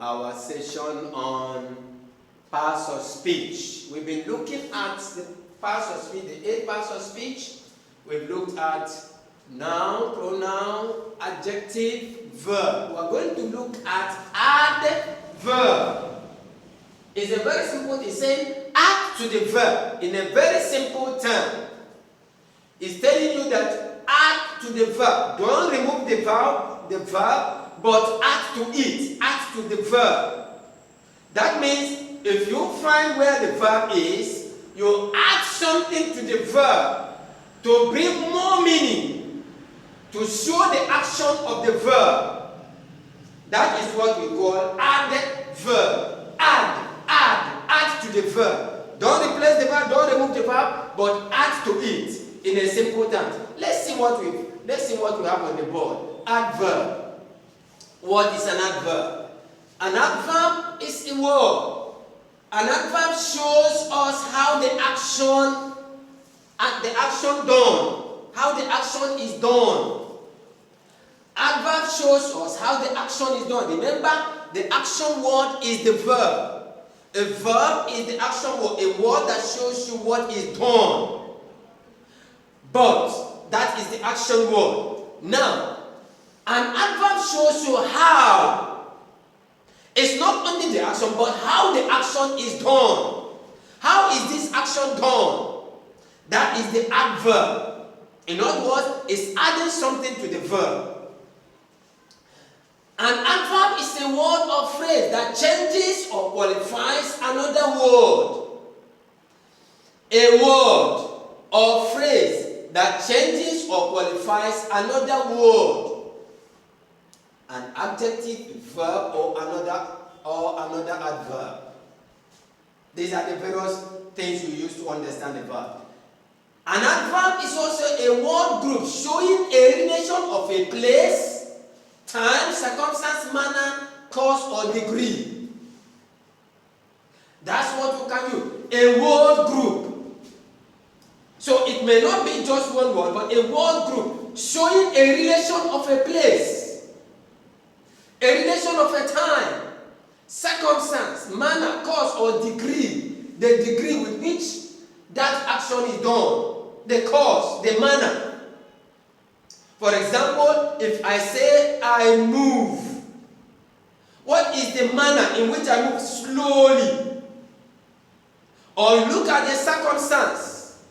our session on parts of speech. We've been looking at the parts of speech, the 8 parts of speech. We've looked at noun, pronoun, adjective, verb. We're going to look at adverb. It's a very simple thing, saying add to the verb in a very simple term. It's telling you that add to the verb. Don't remove the verb, but add to it. Add to the verb. That means if you find where the verb is, you add something to the verb to bring more meaning, to show the action of the verb. That is what we call adverb. Add to the verb. Don't replace the verb, don't remove the verb, but add to it in a simple term. Let's see what we have on the board. Adverb. What is an adverb? An adverb is a word. An adverb shows us how the action done, how the action is done. Adverb shows us how the action is done. Remember, the action word is the verb. A verb is the action word, a word that shows you what is done. But that is the action word. Now, an adverb shows you how. It's not only the action, but how the action is done. How is this action done? That is the adverb. In other words, it's adding something to the verb. An adverb is a word or phrase that changes or qualifies another word. A word or phrase that changes or qualifies another word. An adjective, verb, or another adverb. These are the various things you use to understand the verb. An adverb is also a word group showing a relation of a place, time, circumstance, manner, cause, or degree. That's what you can use. A word group. So it may not be just one word, but a word group showing a relation of a place, a relation of a time, circumstance, manner, cause, or degree. The degree with which that action is done. The cause, the manner. For example, if I say I move, what is the manner in which I move? Slowly. Or look at the circumstance.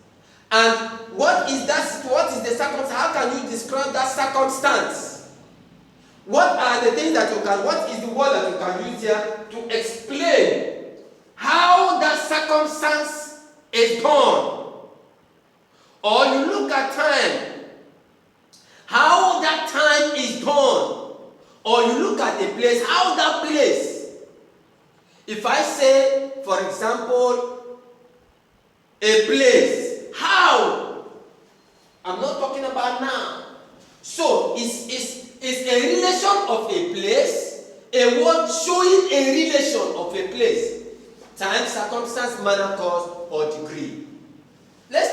And what is the circumstance? How can you describe that circumstance? What are the things that what is the word that you can use here to explain how that circumstance is done? Or you look at time. How that time is done. Or you look at the place, how that place. If I say, for example, a place, how? I'm not talking about now. So, it's a relation of a place, a word showing a relation of a place. Time, circumstance, manner, cause, or degree. Let's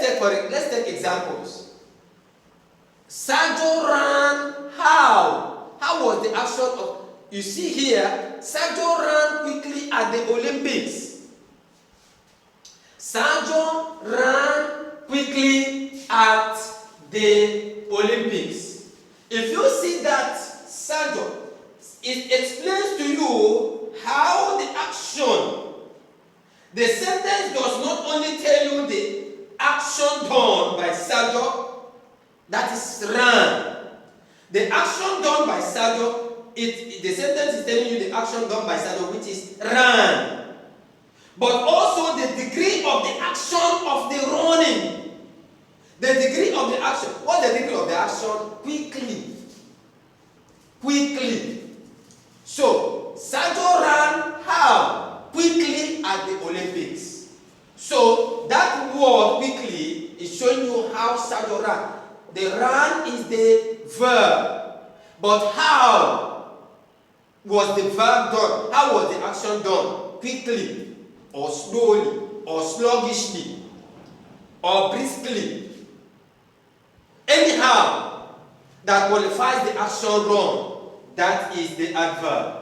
take examples. Sergio ran how? How was the action of... You see here, Sergio ran quickly at the Olympics. Sergio ran quickly at the Olympics. If you see that Sergio, it explains to you how the action, the sentence does not only tell you the action done by Sergio, that is ran. The action done by Sergio, the sentence is telling you the action done by Sergio, which is ran. But also the degree of the action of the running. The degree of the action. What's the degree of the action? Quickly. Quickly. So, Sergio ran how? Quickly at the Olympics. So, that word quickly is showing you how Sergio ran. The run is the verb. But how was the verb done? How was the action done? Quickly, or slowly, or sluggishly, or briskly. Anyhow, that qualifies the action done. That is the adverb.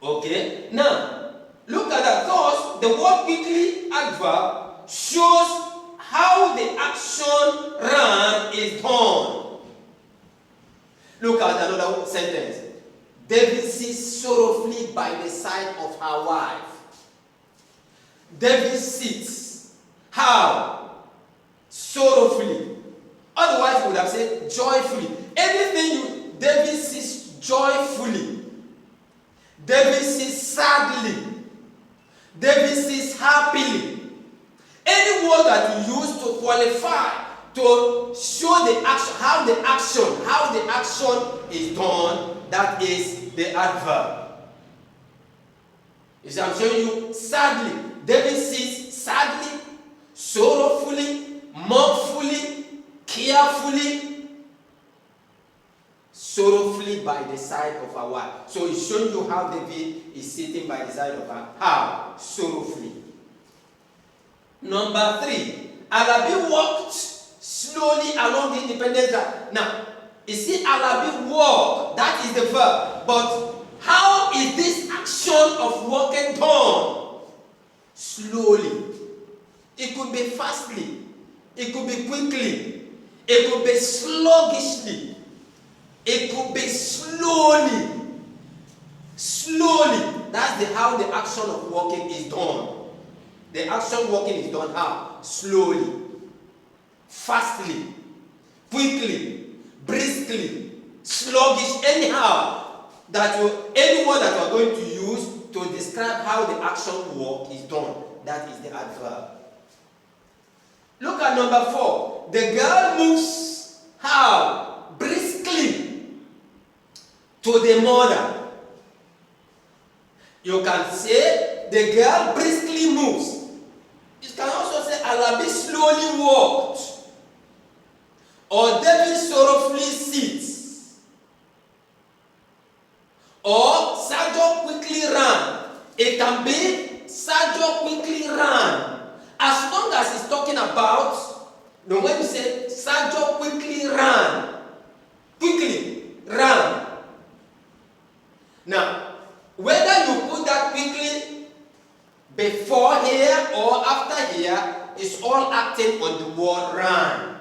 Okay? Now, look at that. Thus, the word quickly adverb shows how the action ran is done. Look at another sentence. David sits sorrowfully by the side of her wife. David sits. How? Sorrowfully. Otherwise, we would have said joyfully. David sits joyfully. David sits sadly. David sits happily. Any word that you use to qualify, to show the action, how the action is done, that is the adverb. You see, I'm showing you sadly. David sits sadly, sorrowfully, mournfully, carefully, sorrowfully by the side of her wife. So it's showing you how David is sitting by the side of her. How? Sorrowfully. Number 3. Alabi walked slowly along the Independence Drive. Now, you see Alabi walk, that is the verb. But how is this action of walking done? Slowly. It could be fastly. It could be quickly. It could be sluggishly. It could be slowly. Slowly. That's how the action of walking is done. The action walking is done how? Slowly. Fastly. Quickly. Briskly. Sluggish. Anyhow. Any word that you are going to use to describe how the action walk is done. That is the adverb. Look at number 4. The girl moves how? Briskly to the mother. You can say the girl briskly moves. You can also say Alabi slowly walked. Or David sorrowfully sits. Or Sergio quickly ran. It can be Sergio quickly ran. As long as it's talking about, when you say Sergio quickly ran. Quickly ran. Now, whether you put that quickly before here or after here, is all acting on the word ran.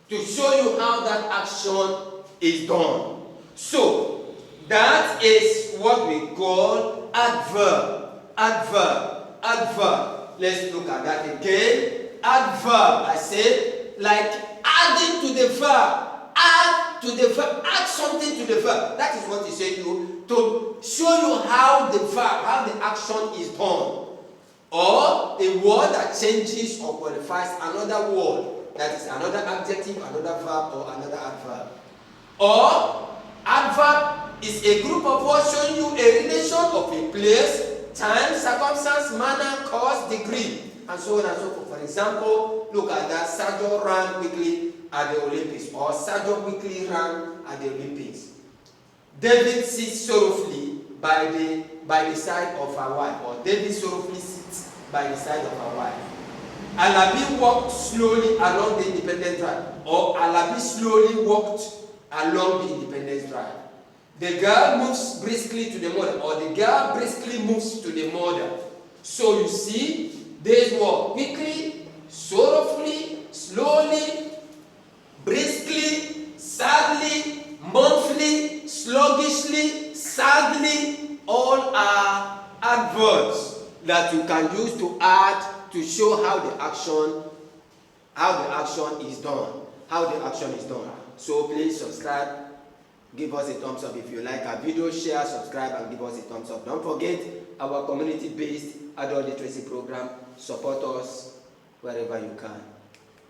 To show you how that action is done. So, that is what we call adverb. Adverb. Adverb. Let's look at that again. Adverb. I said, like adding to the verb. Add to the verb. Add something to the verb. That is what he said to show you how the verb, how the action is done. Or a word that changes or qualifies another word. That is another adjective, another verb, or another adverb. Or adverb is a group of words showing you a relation of a place, time, circumstance, manner, cause, degree, and so on and so forth. For example, look at that. Sergio ran quickly at the Olympics, or Sergio quickly ran at the Olympics. David sits sorrowfully by the side of her wife, or David sorrowfully sits by the side of her wife. Alabi walked slowly along the Independence Drive, or Alabi slowly walked along the Independence Drive. The girl moves briskly to the mother, or the girl briskly moves to the mother. So you see, there's what? Quickly, sorrowfully, slowly, briskly, sadly, mournfully, sluggishly, sadly, all are adverbs that you can use to add to show how the action is done. How the action is done. So please subscribe, give us a thumbs up if you like our video, share, subscribe, and give us a thumbs up. Don't forget our community-based adult literacy program. Support us wherever you can.